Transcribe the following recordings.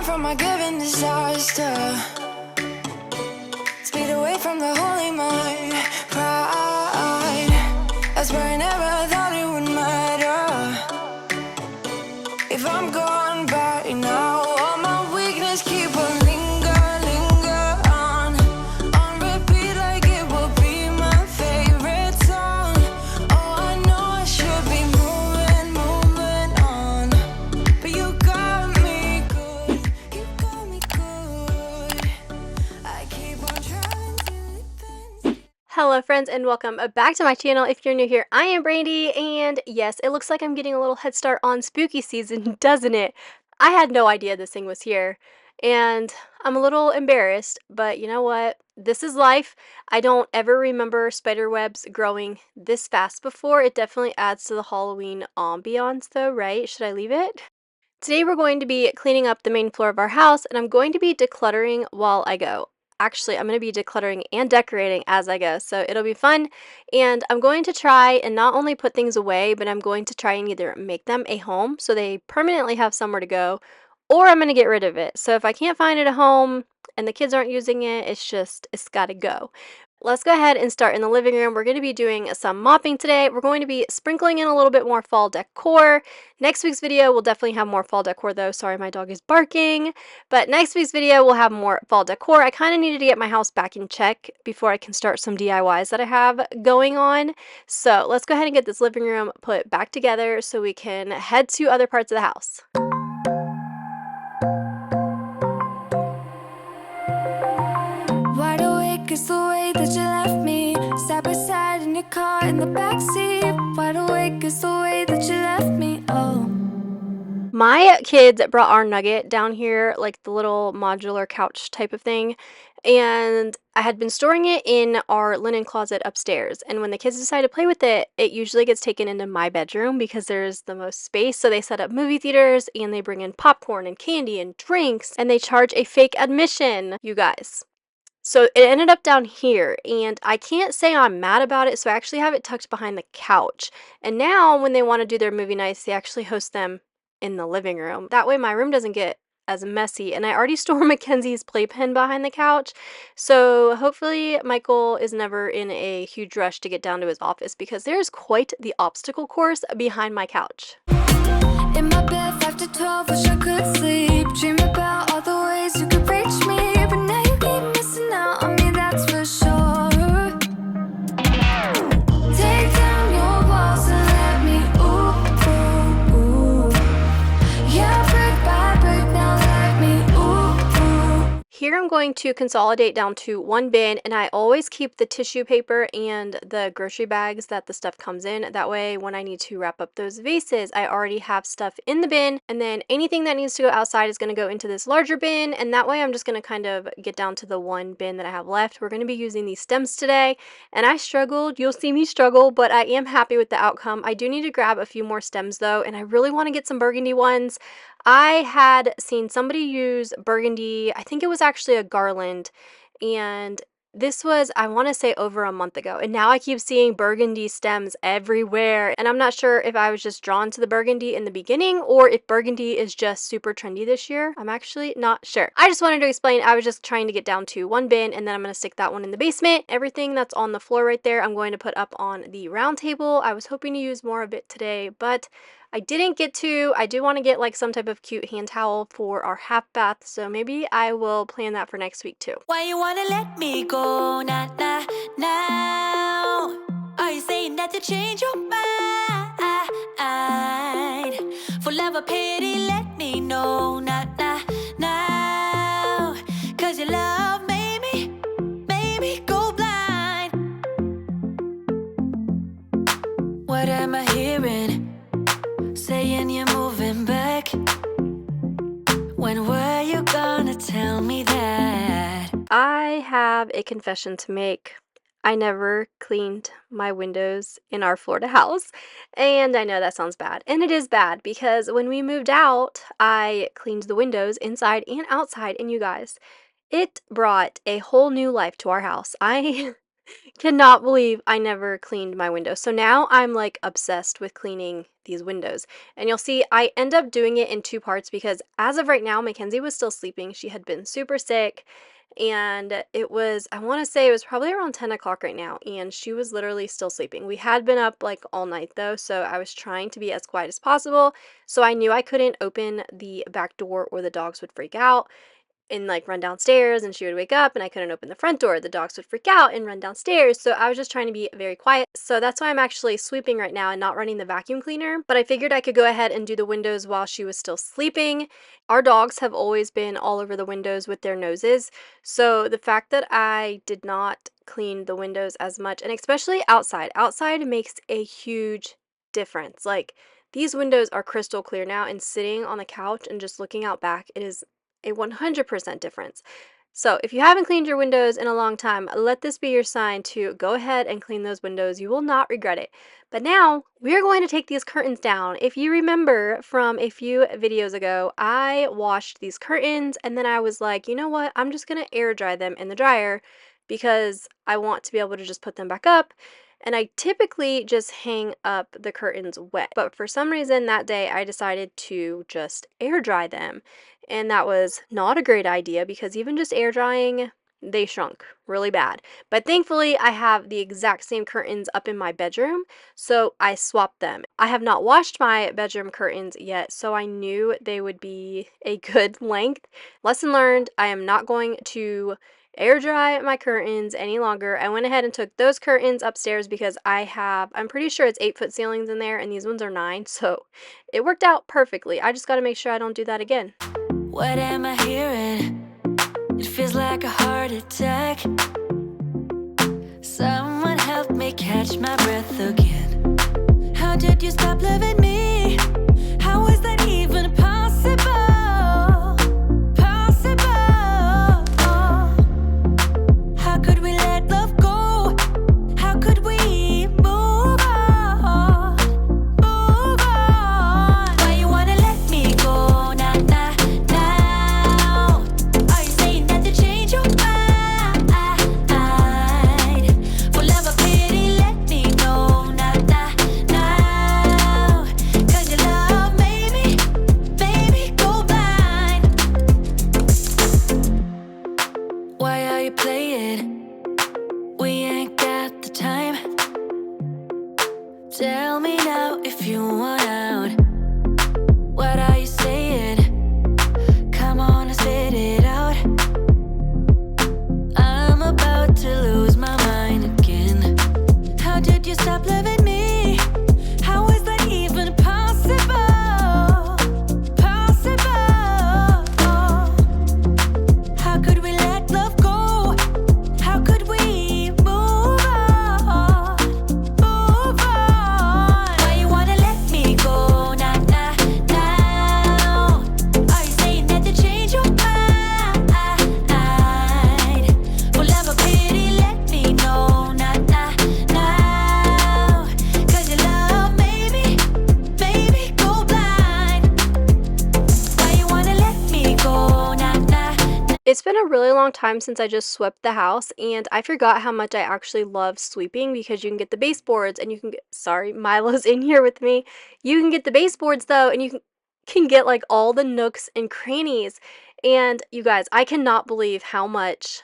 run from my given disaster. Speed away from the holy mind. Pride, I swear I never thought it would matter. If I'm gone by now, all my weakness keep on linger on repeat like it will be my favorite song. Oh, I know I should be moving on, but you got me good, you got me good. I keep on trying till it bends. Hello friends and welcome back to my channel. If you're new here, I am Brandy, and yes, it looks like I'm getting a little head start on spooky season, doesn't it? I had no idea this thing was here, and I'm a little embarrassed, but you know what? This is life. I don't ever remember spider webs growing this fast before. It definitely adds to the Halloween ambiance though, right? Should I leave it? Today we're going to be cleaning up the main floor of our house, and I'm going to be decluttering while I go. Actually, I'm going to be decluttering and decorating as I go, so it'll be fun. And I'm going to try and not only put things away, but I'm going to try and either make them a home so they permanently have somewhere to go, or I'm going to get rid of it. So if I can't find it a home and the kids aren't using it, it's got to go. Let's go ahead and start in the living room. We're going to be doing some mopping today. We're going to be sprinkling in a little bit more fall decor. Next week's video will definitely have more fall decor though. Sorry, my dog is barking. But next week's video will have more fall decor. I kind of needed to get my house back in check before I can start some DIYs that I have going on. So let's go ahead and get this living room put back together so we can head to other parts of the house. Wide awake is the way that you left me, side by side in your car in the backseat. Wide awake is the way that you left me. Oh, My kids brought our Nugget down here, like the little modular couch type of thing, and I had been storing it in our linen closet upstairs. And when the kids decide to play with it, it usually gets taken into my bedroom because there's the most space. So they set up movie theaters and they bring in popcorn and candy and drinks, and they charge a fake admission, you guys. So it ended up down here, and I can't say I'm mad about it, so I actually have it tucked behind the couch. And now when they want to do their movie nights, they actually host them in the living room. That way my room doesn't get as messy, and I already store Mackenzie's playpen behind the couch, so hopefully Michael is never in a huge rush to get down to his office because there's quite the obstacle course behind my couch. in my bed 5 to 12, wish I could sleep. Dream about all the ways you could reach me, but now you keep missing out on me, that's for sure. Take down your walls and let me ooh. Yeah, brick by brick, now let me ooh. Here I'm going to consolidate down to one bin, and I always keep the tissue paper and the grocery bags that the stuff comes in. That way when I need to wrap up those vases, I already have stuff in the bin, and then anything that needs to go outside is going to go into this larger bin, and that way I'm just going to kind of get down to the one bin that I have left. We're going to be using these stems today, and I struggled. You'll see me struggle, but I am happy with the outcome. I do need to grab a few more stems though, and I really want to get some burgundy ones. I had seen somebody use burgundy, I think it was actually a garland, and this was, I want to say, over a month ago, and now I keep seeing burgundy stems everywhere, and I'm not sure if I was just drawn to the burgundy in the beginning or if burgundy is just super trendy this year. I'm actually not sure. I just wanted to explain, I was just trying to get down to one bin, and then I'm going to stick that one in the basement. Everything that's on the floor right there, I'm going to put up on the round table. I was hoping to use more of it today, but I didn't get to. I do want to get like some type of cute hand towel for our half bath, so maybe I will plan that for next week too. Why you wanna let me go now? Are you saying that to change your mind? For love or pity, let me know now. Cause your love made me go blind. What am I hearing? Saying you're moving back. When were you gonna tell me that? I have a confession to make. I never cleaned my windows in our Florida house, and I know that sounds bad, and it is bad because when we moved out, I cleaned the windows inside and outside, and you guys, it brought a whole new life to our house. Cannot believe I never cleaned my windows. So now I'm like obsessed with cleaning these windows. And you'll see I end up doing it in two parts because as of right now, Mackenzie was still sleeping. She had been super sick. And it was, I want to say it was probably around 10 o'clock right now. And she was literally still sleeping. We had been up like all night though. So I was trying to be as quiet as possible. So I knew I couldn't open the back door or the dogs would freak out and like run downstairs and she would wake up and I couldn't open the front door. The dogs would freak out and run downstairs. So I was just trying to be very quiet. So that's why I'm actually sweeping right now and not running the vacuum cleaner. But I figured I could go ahead and do the windows while she was still sleeping. Our dogs have always been all over the windows with their noses. So the fact that I did not clean the windows as much, and especially outside makes a huge difference. Like these windows are crystal clear now, and sitting on the couch and just looking out back, it is a 100% difference. So if you haven't cleaned your windows in a long time, let this be your sign to go ahead and clean those windows. You will not regret it. But now we're going to take these curtains down. If you remember from a few videos ago, I washed these curtains and then I was like, you know what? I'm just going to air dry them in the dryer because I want to be able to just put them back up. And I typically just hang up the curtains wet. But for some reason that day I decided to just air dry them. And that was not a great idea because even just air drying, they shrunk really bad. But thankfully, I have the exact same curtains up in my bedroom, so I swapped them. I have not washed my bedroom curtains yet, so I knew they would be a good length. Lesson learned, I am not going to air dry my curtains any longer. I went ahead and took those curtains upstairs because I'm pretty sure it's 8-foot ceilings in there and these ones are 9, so it worked out perfectly. I just got to make sure I don't do that again. What am I hearing? It feels like a heart attack. Someone help me catch my breath again. How did you stop loving me? How is that even possible? Possible. How could we let love go? How could we move on? Move on. Why you wanna let me go? Nah, nah, now. Are you saying that to change your mind? For love or pity, let me know. Nah, nah, now. 'Cause your love made me go blind. Why are you playing? We ain't got the time. Tell me now if you want out. What are you saying? Come on and spit it out. I'm about to lose my mind again. How did you stop loving me? How is that even possible? Possible. How could we let love go? How could we move on? Move on. Why you wanna let me go? Nah, nah, now. Are you saying that to change your mind? For love or pity, let me know. Nah, nah, now. 'Cause your love made me go blind. Why you wanna let me go? Nah, nah. It's been a really long time since I just swept the house, and I forgot how much I actually love sweeping because you can get the baseboards and you can get, sorry, Milo's in here with me. You can get the baseboards though, and you can get like all the nooks and crannies. And you guys, I cannot believe how much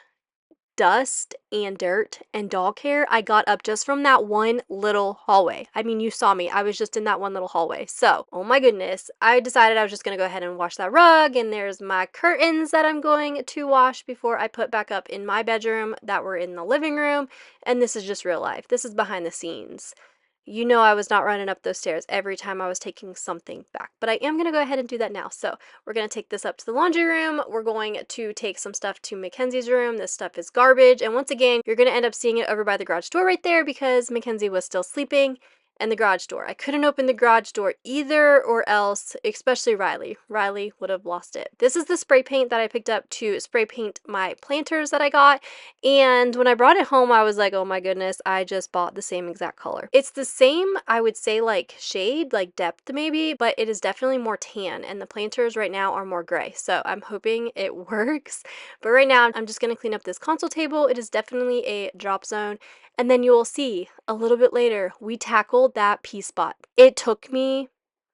dust and dirt and dog hair I got up just from that one little hallway. I mean, you saw me. I was just in that one little hallway. So, oh my goodness, I decided I was just going to go ahead and wash that rug. And there's my curtains that I'm going to wash before I put back up in my bedroom that were in the living room. And this is just real life. This is behind the scenes. You know I was not running up those stairs every time I was taking something back, but I am going to go ahead and do that now. So we're going to take this up to the laundry room. We're going to take some stuff to Mackenzie's room. This stuff is garbage. And once again, you're going to end up seeing it over by the garage door right there because Mackenzie was still sleeping. and the garage door. I couldn't open the garage door either, or else, especially Riley. Riley would have lost it. This is the spray paint that I picked up to spray paint my planters that I got, and when I brought it home, I was like, oh my goodness, I just bought the same exact color. It's the same, I would say, like shade, like depth maybe, but it is definitely more tan, and the planters right now are more gray, so I'm hoping it works. But right now, I'm just going to clean up this console table. It is definitely a drop zone. And then you will see a little bit later, we tackled that pea spot. It took me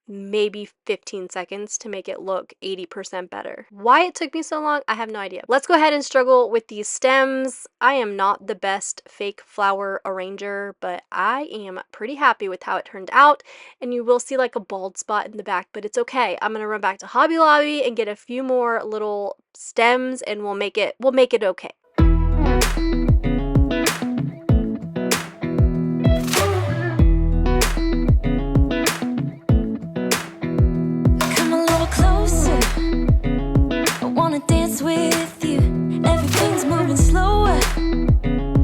maybe 15 seconds to make it look 80% better. Why it took me so long, I have no idea. Let's go ahead and struggle with these stems. I am not the best fake flower arranger, but I am pretty happy with how it turned out. And you will see like a bald spot in the back, but it's okay. I'm gonna run back to Hobby Lobby and get a few more little stems, and we'll make it okay. Come a little closer. I wanna dance with you. Everything's moving slower.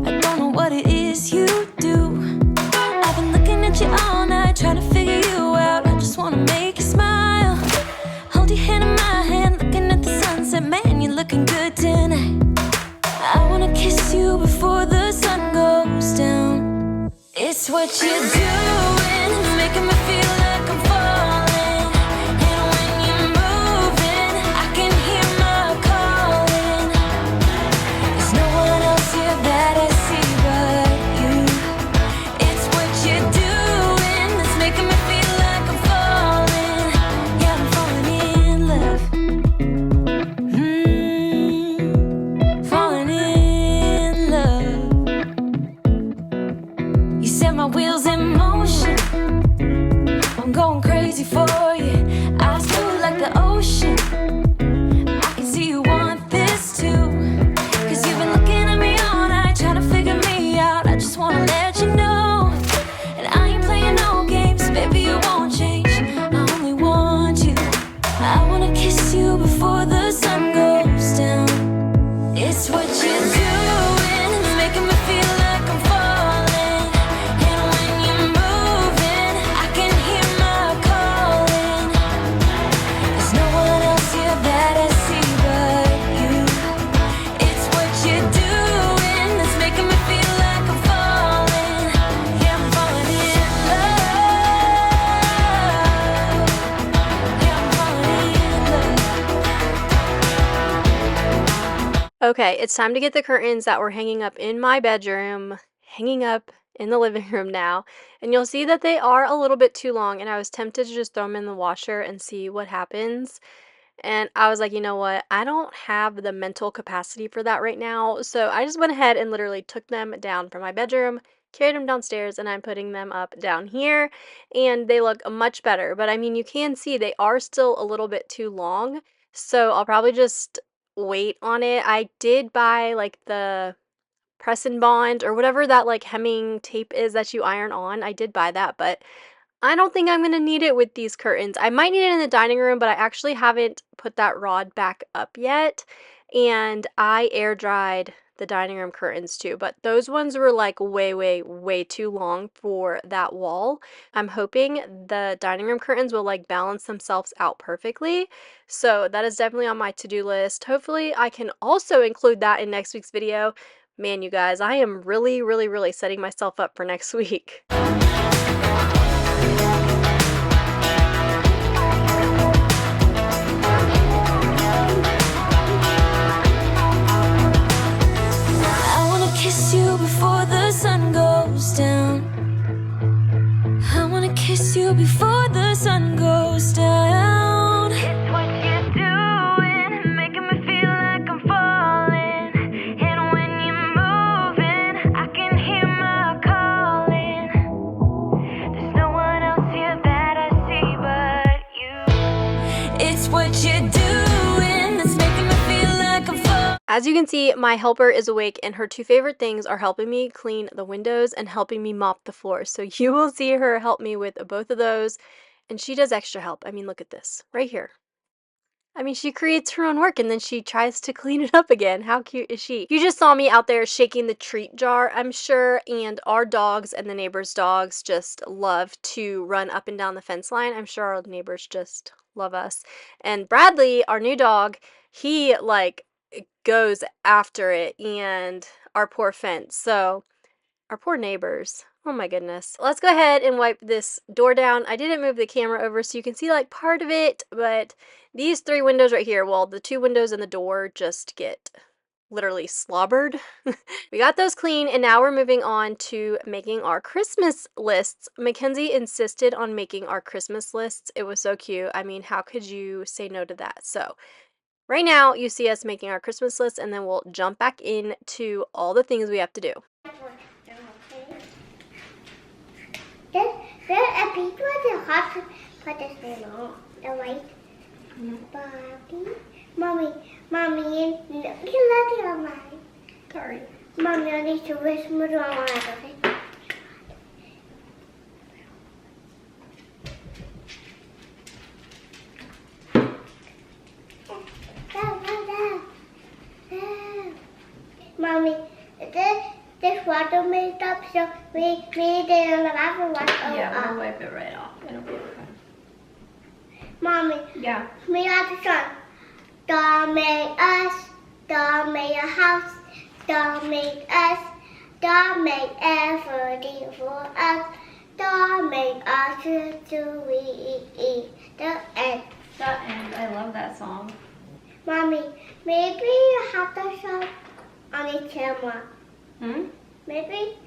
I don't know what it is you do. I've been looking at you all night, trying to figure you out. I just wanna make you smile. Hold your hand in my hand, looking at the sunset. Man, you're looking good tonight. I wanna kiss you before the sun goes down. It's what you're doing, it's making me feel like I'm falling. And when you're moving, I can hear my calling. There's no one else here that I see but you. It's what you're doing, it's making me feel like I'm falling. Yeah, I'm falling in love. Falling in love. You set my wheels in motion. I'm going crazy for you. Eyes blue like the ocean. I can see you want this too. Cause you've been looking at me all night, trying to figure me out. I just wanna let you know. And I ain't playing no games, baby, you won't change. I only want you. I wanna kiss you before the sun goes down. It's what you're doing, it's making me feel like I'm falling. And when you're moving, I can hear my calling. There's no one else here that I see but you. It's what you're doing, it's making me feel like I'm falling. Yeah, I'm falling in love. Yeah, I'm falling in love. Okay, it's time to get the curtains that were hanging up in my bedroom, hanging up in the living room now. And you'll see that they are a little bit too long, and I was tempted to just throw them in the washer and see what happens. And I was like, you know what? I don't have the mental capacity for that right now. So I just went ahead and literally took them down from my bedroom, carried them downstairs, and I'm putting them up down here. And they look much better. But I mean, you can see they are still a little bit too long. So I'll probably just wait on it. I did buy like the press and bond or whatever that like hemming tape is that you iron on. I did buy that, but I don't think I'm gonna need it with these curtains. I might need it in the dining room, but I actually haven't put that rod back up yet. And I air dried the dining room curtains too, but those ones were like way, way, way too long for that wall. I'm hoping the dining room curtains will like balance themselves out perfectly. So that is definitely on my to-do list. Hopefully I can also include that in next week's video. Man, you guys, I am really, really, really setting myself up for next week. I wanna kiss you before the sun goes down. I wanna kiss you before the sun goes down. It's what you're doing, making me feel like I'm falling. And when you're moving, I can hear my calling. There's no one else here that I see but you. It's what you're doing that's making me feel like I'm falling. As you can see, my helper is awake, and her two favorite things are helping me clean the windows and helping me mop the floor. So you will see her help me with both of those, and she does extra help. I mean, look at this right here. I mean, she creates her own work and then she tries to clean it up again. How cute is she? You just saw me out there shaking the treat jar, I'm sure, and our dogs and the neighbors' dogs just love to run up and down the fence line. I'm sure our neighbors just love us. And Bradley, our new dog, he like goes after it and our poor fence. So, our poor neighbors. Oh my goodness. Let's go ahead and wipe this door down. I didn't move the camera over so you can see like part of it, but these 3 windows right here, well, the 2 windows and the door just get literally slobbered. We got those clean and now we're moving on to making our Christmas lists. Mackenzie insisted on making our Christmas lists. It was so cute. I mean, how could you say no to that? So right now you see us making our Christmas list and then we'll jump back into all the things we have to do. There's a pink one in hot for this little the white Bobby. Mommy, you can let it on mine. Sorry. Mommy, I need to whisper on mine, okay? Mommy, this water messed up, so we need it in the bathroom. Yeah, we'll wipe it right off. It'll be okay. Mommy, Yeah. we got the song. God made us, God made a house, God made us, God made everything for us, God made us to eat the end. The end. I love that song. Mommy, maybe you have the song on the camera. Maybe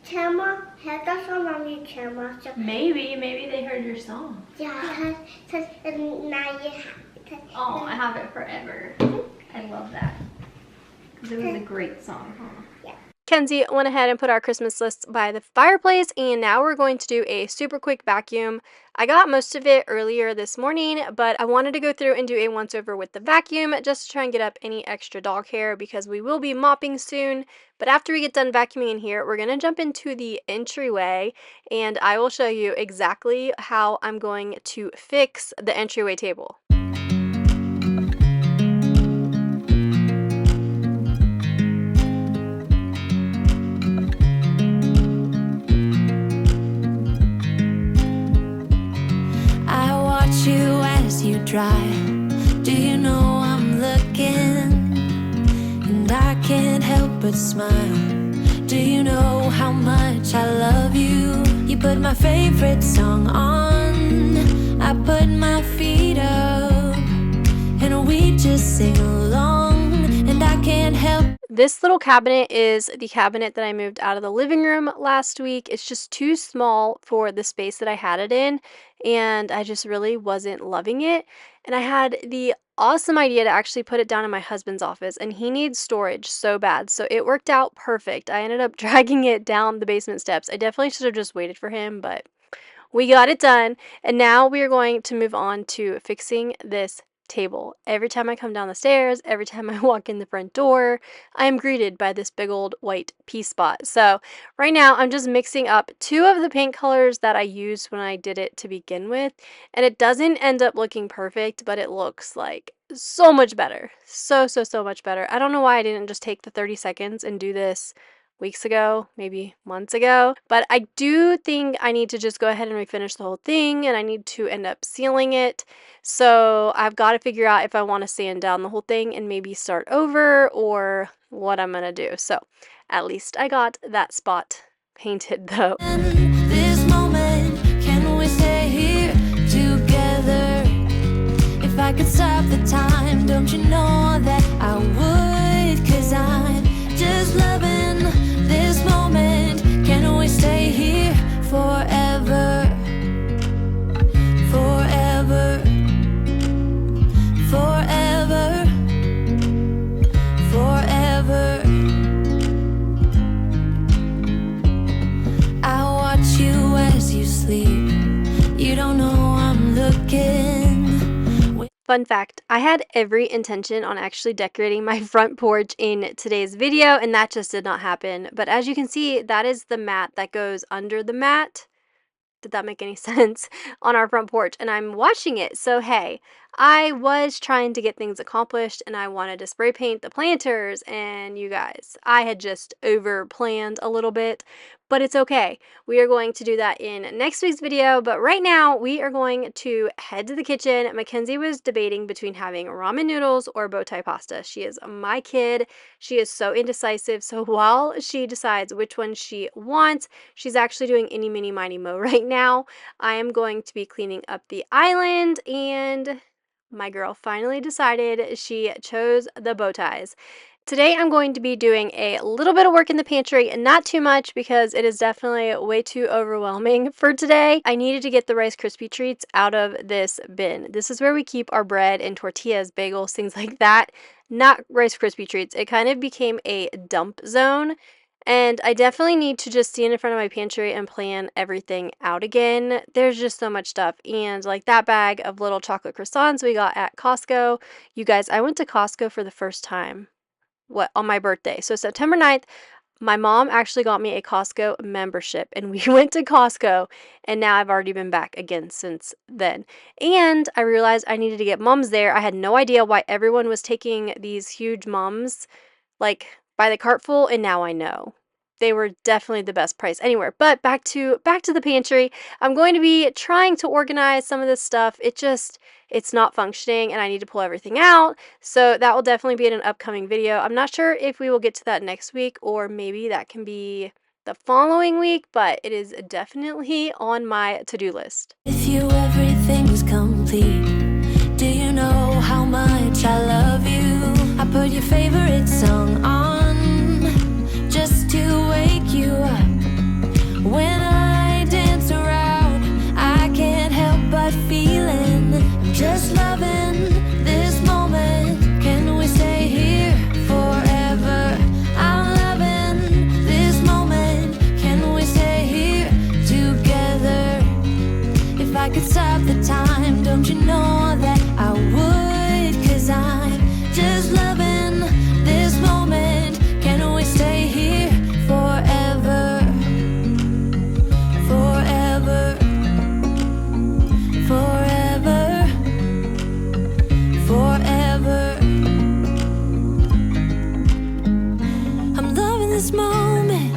camera has the song on the camera. So Maybe they heard your song. yeah, because now you have. Oh, I have it forever. I love that. Because it was a great song, huh? Kenzie went ahead and put our Christmas list by the fireplace, and now we're going to do a super quick vacuum. I got most of it earlier this morning, but I wanted to go through and do a once over with the vacuum just to try and get up any extra dog hair because we will be mopping soon. But after we get done vacuuming in here, we're going to jump into the entryway, and I will show you exactly how I'm going to fix the entryway table. You as you drive, do you know I'm looking? And I can't help but smile. Do you know how much I love you? You put my favorite song on, I put my feet up, and we just sing along, and I can't help. This little cabinet is the cabinet that I moved out of the living room last week. It's just too small for the space that I had it in, and I just really wasn't loving it. And I had the awesome idea to actually put it down in my husband's office, and he needs storage so bad. So it worked out perfect. I ended up dragging it down the basement steps. I definitely should have just waited for him, but we got it done. And now we are going to move on to fixing this table. Every time I come down the stairs, every time I walk in the front door, I am greeted by this big old white pea spot. So right now I'm just mixing up 2 of the paint colors that I used when I did it to begin with, and it doesn't end up looking perfect, but it looks like so much better. So much better. I don't know why I didn't just take the 30 seconds and do this weeks ago, maybe months ago, but I do think I need to just go ahead and refinish the whole thing, and I need to end up sealing it. So I've got to figure out if I want to sand down the whole thing and maybe start over or what I'm gonna do. So at least I got that spot painted though. This moment, can we stay here together? If I could stop the time, don't you know that I would? 'Cause I'm just loving this moment. Can we stay here forever? Forever. Forever. Forever. I watch you as you sleep. You don't know I'm looking. Fun fact, I had every intention on actually decorating my front porch in today's video, and that just did not happen. But as you can see, that is the mat that goes under the mat. did that make any sense, on our front porch, and I'm watching it. So hey, I was trying to get things accomplished and I wanted to spray paint the planters, and you guys, I had just over planned a little bit, but it's okay. We are going to do that in next week's video, but right now we are going to head to the kitchen. Mackenzie was debating between having ramen noodles or bow tie pasta. She is my kid. She is so indecisive. So while she decides which one she wants, she's actually doing any, mini, miny, mo right now. I am going to be cleaning up the island, and my girl finally decided she chose the bow ties. Today I'm going to be doing a little bit of work in the pantry, and not too much because it is definitely way too overwhelming for today. I needed to get the Rice Krispie treats out of this bin. This is where we keep our bread and tortillas, bagels, things like that. Not Rice Krispie treats. It kind of became a dump zone, and I definitely need to just stand in front of my pantry and plan everything out again. There's just so much stuff, and like that bag of little chocolate croissants we got at Costco. You guys, I went to Costco for the first time on my birthday. So September 9th, my mom actually got me a Costco membership, and we went to Costco, and now I've already been back again since then. And I realized I needed to get mums there. I had no idea why everyone was taking these huge mums like by the cartful, and now I know. They were definitely the best price anywhere. But back to the pantry. I'm going to be trying to organize some of this stuff. It's not functioning, and I need to pull everything out. So that will definitely be in an upcoming video. I'm not sure if we will get to that next week, or maybe that can be the following week, but it is definitely on my to-do list. With you, everything was complete. Do you know how much I love you? I put your favorite song on just to wake you up. When I dance around, I can't help but feeling I'm just loving this moment. Can we stay here forever? I'm loving this moment. Can we stay here together? If I could stop the time, don't you know that I would? 'Cause I'm just loving this moment. Can we stay here forever? Forever. Forever. Forever. I'm loving this moment.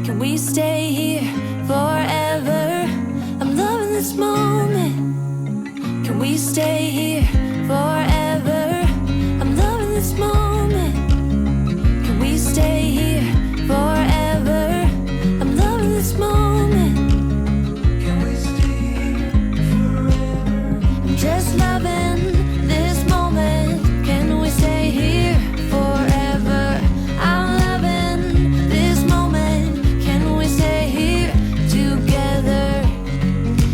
Can we stay here forever? I'm loving this moment. Can we stay here forever? I'm loving this moment. Can we stay here forever? I'm loving this moment. Can we stay here forever? I'm just loving this moment. Can we stay here forever? I'm loving this moment. Can we stay here together?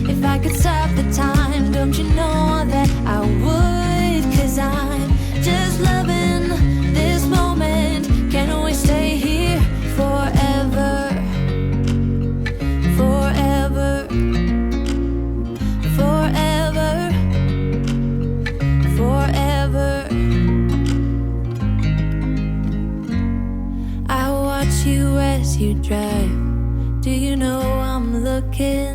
If I could stop the time, don't you know that I would? 'Cause I'm just loving this moment. Can we stay here forever? Forever. Forever. Forever. I watch you as you drive. Do you know I'm looking?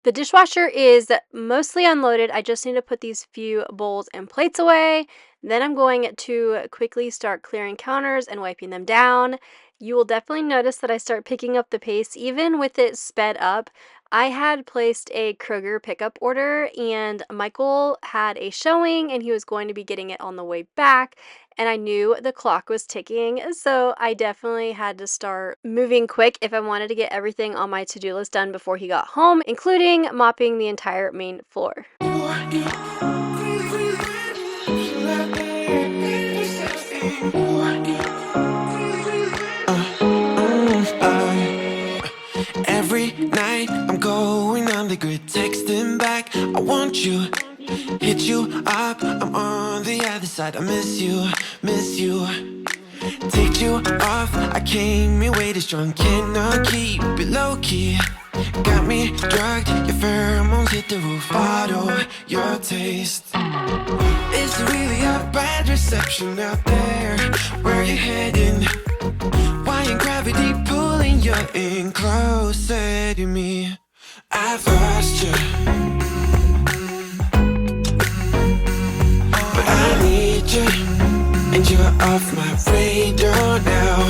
The dishwasher is mostly unloaded. I just need to put these few bowls and plates away. Then I'm going to quickly start clearing counters and wiping them down. You will definitely notice that I start picking up the pace even with it sped up. I had placed a Kroger pickup order, and Michael had a showing and he was going to be getting it on the way back, and I knew the clock was ticking, so I definitely had to start moving quick if I wanted to get everything on my to-do list done before he got home, including mopping the entire main floor. Every night I'm going on the grid, texting back, I want you, hit you up, I'm on the other side, I miss you, take you off, I came in way too strong, cannot keep it low key, got me drugged, your pheromones hit the roof, bottle your taste, is it really a bad reception out there, where you heading, why ain't gravity pulling pulling you in closer to me. I've lost you, but I need you, and you're off my radar now.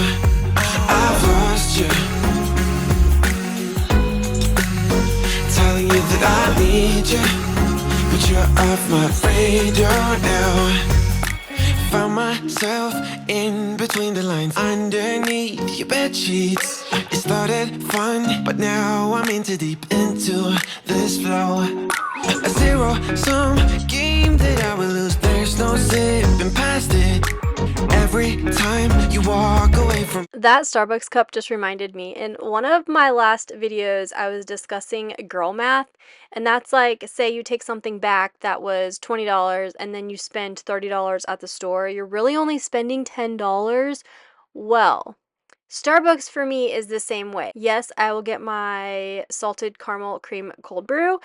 I've lost you, telling you that I need you, but you're off my radar now. Found myself in between the lines, underneath your bed sheets. It started fun, but now I'm in too deep into this flow. A zero-sum game that I will lose. There's no zipping past it. Every time you walk away from That Starbucks cup just reminded me. In one of my last videos, I was discussing girl math, and that's like, say you take something back that was $20 and then you spend $30 at the store, you're really only spending $10. Well, Starbucks for me is the same way. Yes, I will get my salted caramel cream cold brew,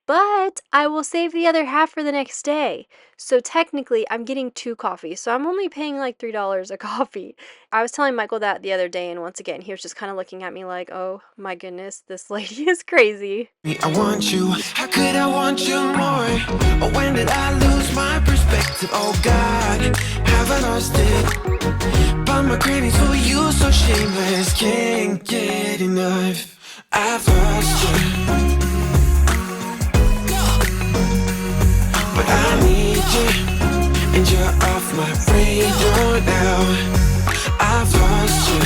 but I will save the other half for the next day. So technically, I'm getting 2 coffees. So I'm only paying like $3 a coffee. I was telling Michael that the other day, and once again, he was just kind of looking at me like, oh my goodness, this lady is crazy. me. I want you. How could I want you more? Or when did I lose my perspective? Oh God, have I lost it? But my cravings for you so shameless, can't get enough. I've lost you, but I need you, and you're off my radar now. I've lost you,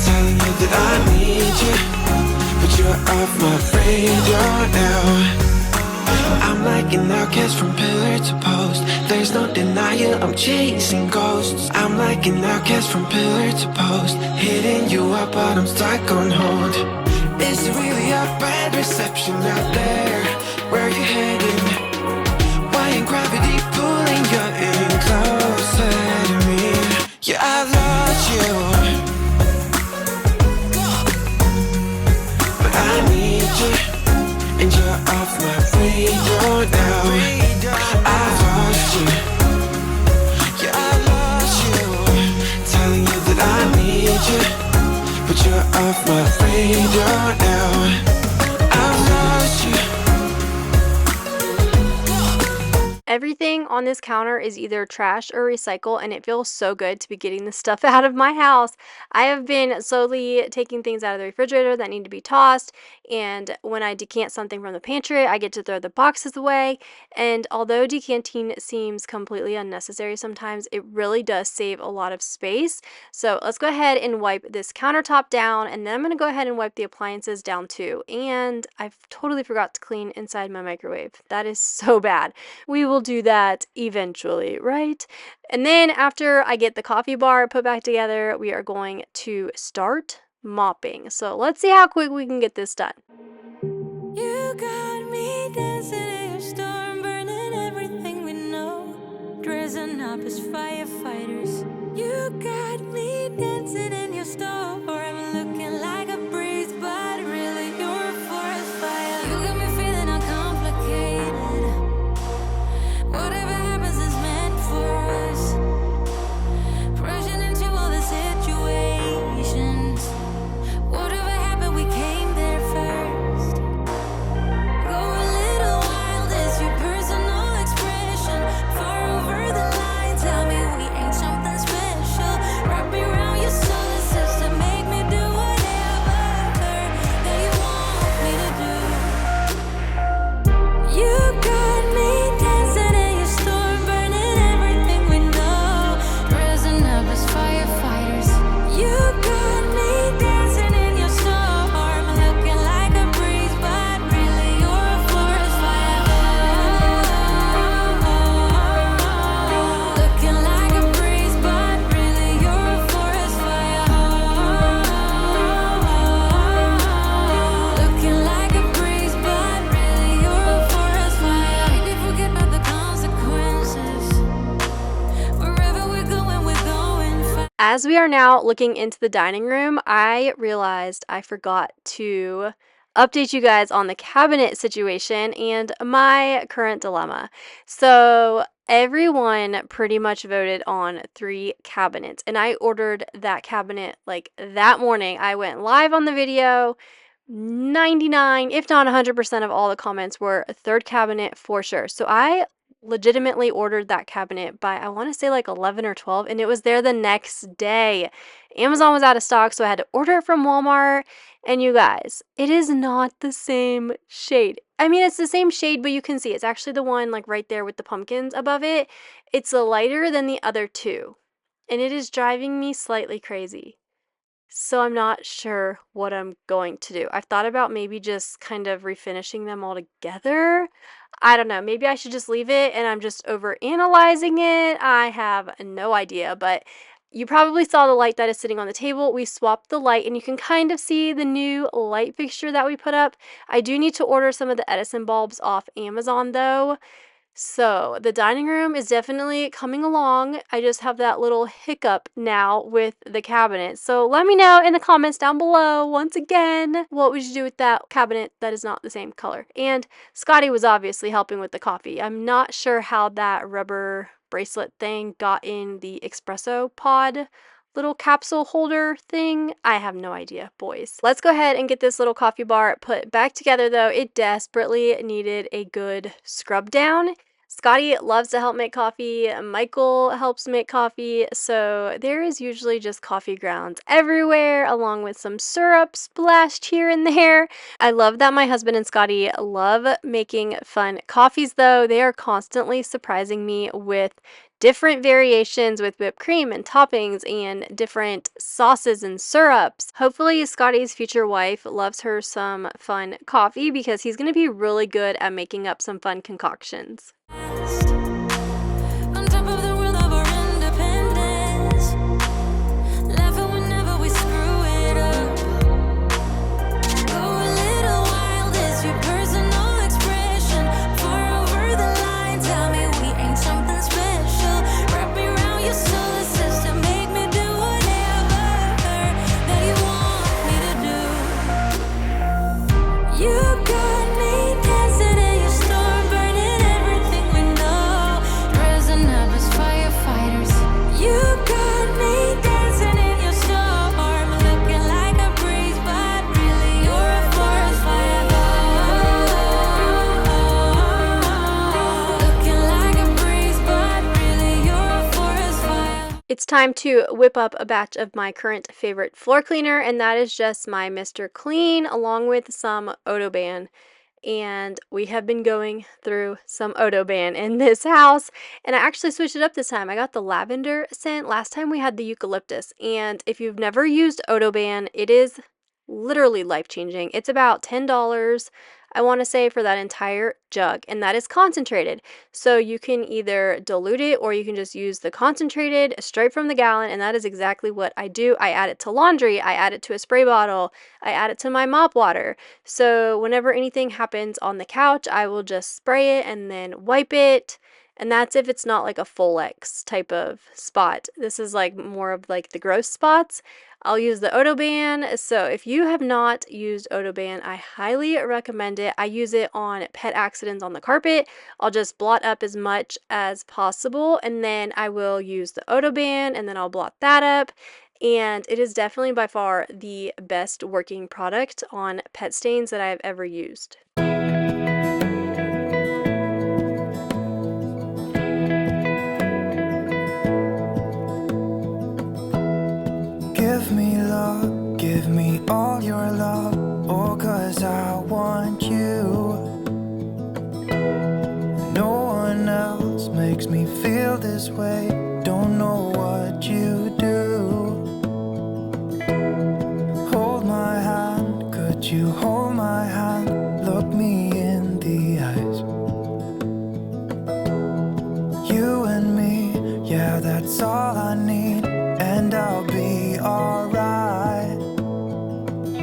telling you that I need you, but you're off my radar now. I'm like an outcast from pillar to post. There's no denial, I'm chasing ghosts. I'm like an outcast from pillar to post, hitting you up but I'm stuck on hold. Is it really a bad reception out there? Where you heading? Why ain't gravity pulling you in closer to me? Yeah, I lost you, but I need you, and you're off my radar now. I've lost you, yeah, I lost you, telling you that I need you, but you're off my radar now. I've lost you. Everything on this counter is either trash or recycle, and it feels so good to be getting this stuff out of my house. I have been slowly taking things out of the refrigerator that need to be tossed, and when I decant something from the pantry, I get to throw the boxes away. And although decanting seems completely unnecessary sometimes, it really does save a lot of space. So let's go ahead and wipe this countertop down, and then I'm going to go ahead and wipe the appliances down too. And I've totally forgot to clean inside my microwave. That is so bad. We will do that eventually, right? And then after I get the coffee bar put back together, we are going to start mopping. So let's see how quick we can get this done. You got me dancing in a storm, burning everything we know, dressing up as firefighters. You got me dancing in your storm, looking like a breeze, but really you're a forest fire. You got me feeling uncomplicated. Whatever happens is meant for us. Rushing into all the situations. Whatever happened, we came there first. Go a little wild is your personal expression. Far over the line, tell me we ain't something special. Wrap me around your solar system, make me do whatever that you want me to do. You got me dancing in your storm, burning everything we know, dressing up as firefighters. You got me dancing in your storm, looking like a breeze, but really you're a forest fire. Looking like a breeze, but really you're a forest fire. Looking like a breeze, but really you're a forest fire. Maybe forget about the consequences. Wherever we're going fast. As we are now looking into the dining room, I realized I forgot to update you guys on the cabinet situation and my current dilemma. So everyone pretty much voted on 3 cabinets, and I ordered that cabinet like that morning. I went live on the video. 99, if not 100% of all the comments were a 3rd cabinet for sure. So I legitimately ordered that cabinet by, I want to say like 11 or 12, and it was there the next day. Amazon was out of stock, so I had to order it from Walmart. And you guys, it is not the same shade. I mean, it's the same shade, but you can see it's actually the one like right there with the pumpkins above it. It's lighter than the other 2, and it is driving me slightly crazy. So I'm not sure what I'm going to do. I've thought about maybe just kind of refinishing them all together. I don't know. Maybe I should just leave it and I'm just over analyzing it. I have no idea, but you probably saw the light that is sitting on the table. We swapped the light and you can kind of see the new light fixture that we put up. I do need to order some of the Edison bulbs off Amazon though. So the dining room is definitely coming along. I just have that little hiccup now with the cabinet. So let me know in the comments down below, once again, what would you do with that cabinet that is not the same color? And Scotty was obviously helping with the coffee. I'm not sure how that rubber bracelet thing got in the espresso pod little capsule holder thing. I have no idea, boys. Let's go ahead and get this little coffee bar put back together though. It desperately needed a good scrub down. Scotty loves to help make coffee. Michael helps make coffee. So there is usually just coffee grounds everywhere, along with some syrup splashed here and there. I love that my husband and Scotty love making fun coffees though. They are constantly surprising me with different variations with whipped cream and toppings and different sauces and syrups. Hopefully Scotty's future wife loves her some fun coffee because he's going to be really good at making up some fun concoctions. On top of the world of our independence, laughing whenever we screw it up. Go a little wild is your personal expression. Far over the line, tell me we ain't something special. Wrap me around your solar system, make me do whatever that you want me to do. You got me dancing in your storm, burning everything we know, dressing up as firefighters. You got me dancing in your storm, looking like a breeze, but really you're a forest fire. Looking like a breeze, but really you're a forest fire. It's time to whip up a batch of my current favorite floor cleaner, and that is just my Mr. Clean along with some Odoban. And we have been going through some Odoban in this house, and I actually switched it up this time. I got the lavender scent. Last time we had the eucalyptus, and if you've never used Odoban, it is literally life-changing. It's about $10, I want to say, for that entire jug, and that is concentrated. So you can either dilute it or you can just use the concentrated straight from the gallon, and that is exactly what I do. I add it to laundry, I add it to a spray bottle, I add it to my mop water. So whenever anything happens on the couch, I will just spray it and then wipe it. And that's if it's not like a Folex type of spot. This is like more of like the gross spots. I'll use the Odoban. So if you have not used Odoban, I highly recommend it. I use it on pet accidents on the carpet. I'll just blot up as much as possible, and then I will use the Odoban, and then I'll blot that up. And it is definitely by far the best working product on pet stains that I've ever used. Give me love, give me all your love, oh, 'cause I want you. No one else makes me feel this way, don't know what you do. Hold my hand, could you hold my hand, look me in the eyes. You and me, yeah, that's all I need, and I'll be alright.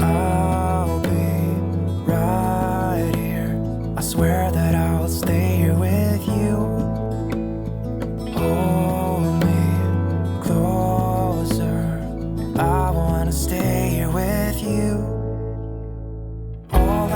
I'll be right here. I swear that I'll stay here with you. Hold me closer. I wanna stay here with you. All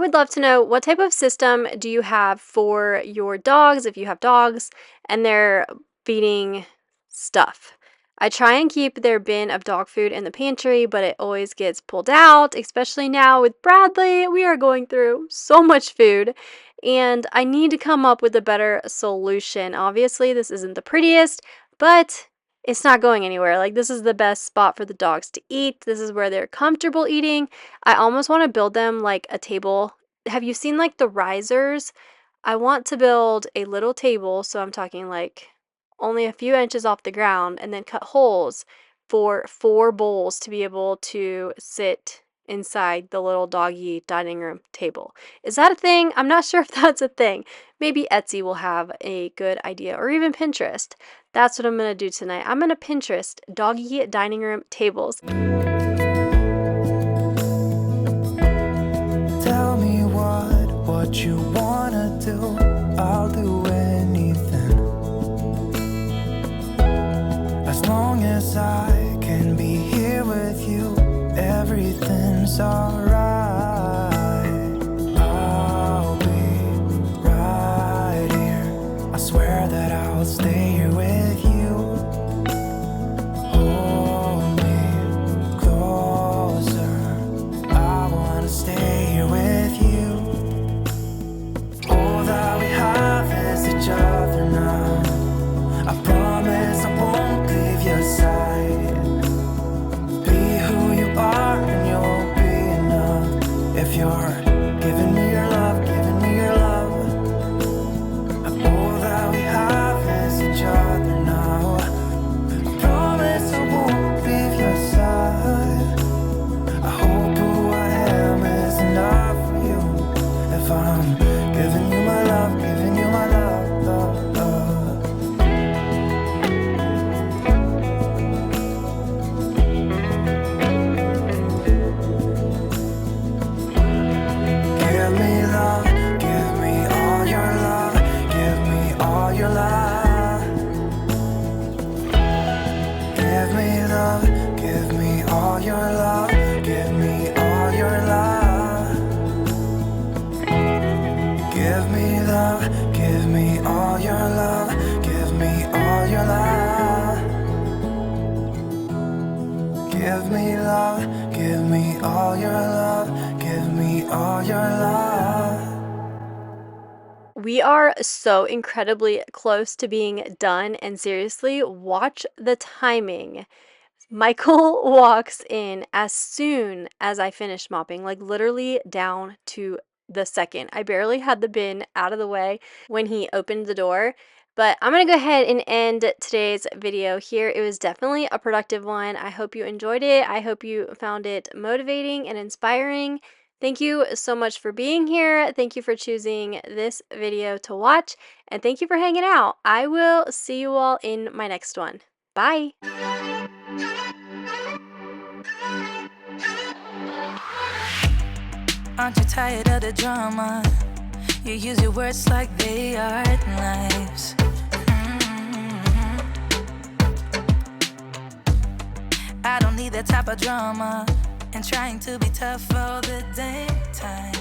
would love to know, what type of system do you have for your dogs, if you have dogs, and they're feeding stuff? I try and keep their bin of dog food in the pantry, but it always gets pulled out, especially now with Bradley. We are going through so much food, and I need to come up with a better solution. Obviously, this isn't the prettiest, but it's not going anywhere. Like, this is the best spot for the dogs to eat. This is where they're comfortable eating. I almost want to build them like a table. Have you seen like the risers? I want to build a little table, so I'm talking like only a few inches off the ground, and then cut holes for 4 bowls to be able to sit inside the little doggy dining room table. Is that a thing? I'm not sure if that's a thing. Maybe Etsy will have a good idea, or even Pinterest. That's what I'm going to do tonight. I'm going to Pinterest doggy dining room tables. Tell me what you wanna do. I'll do anything, as long as I can be here with you. Everything's alright. I'll be right here. I swear that I'll stay here with you. Hold me closer. I wanna stay here with you. All that we have is each other now. I promise I won't leave your side. Be who you are and you'll be enough. If you're giving me your love, giving me your love. All that we have is each other now. I promise I won't leave your side. I hope who I am is enough for you. If I'm giving you my love, giving you my love, love, love. Give me love, give me all your love, give me all your love. Give me love, give me all your love, give me all your love. Give me love, give me all your love, give me all your love. Give me love, give me all your love, give me all your love. We are so incredibly close to being done, and seriously, watch the timing. Michael walks in as soon as I finish mopping, like literally down to the second. I barely had the bin out of the way when he opened the door. But I'm going to go ahead and end today's video here. It was definitely a productive one. I hope you enjoyed it. I hope you found it motivating and inspiring. Thank you so much for being here. Thank you for choosing this video to watch. And thank you for hanging out. I will see you all in my next one. Bye. Aren't you tired of the drama? You use your words like they are knives. I don't need that type of drama, and trying to be tough all the dang time.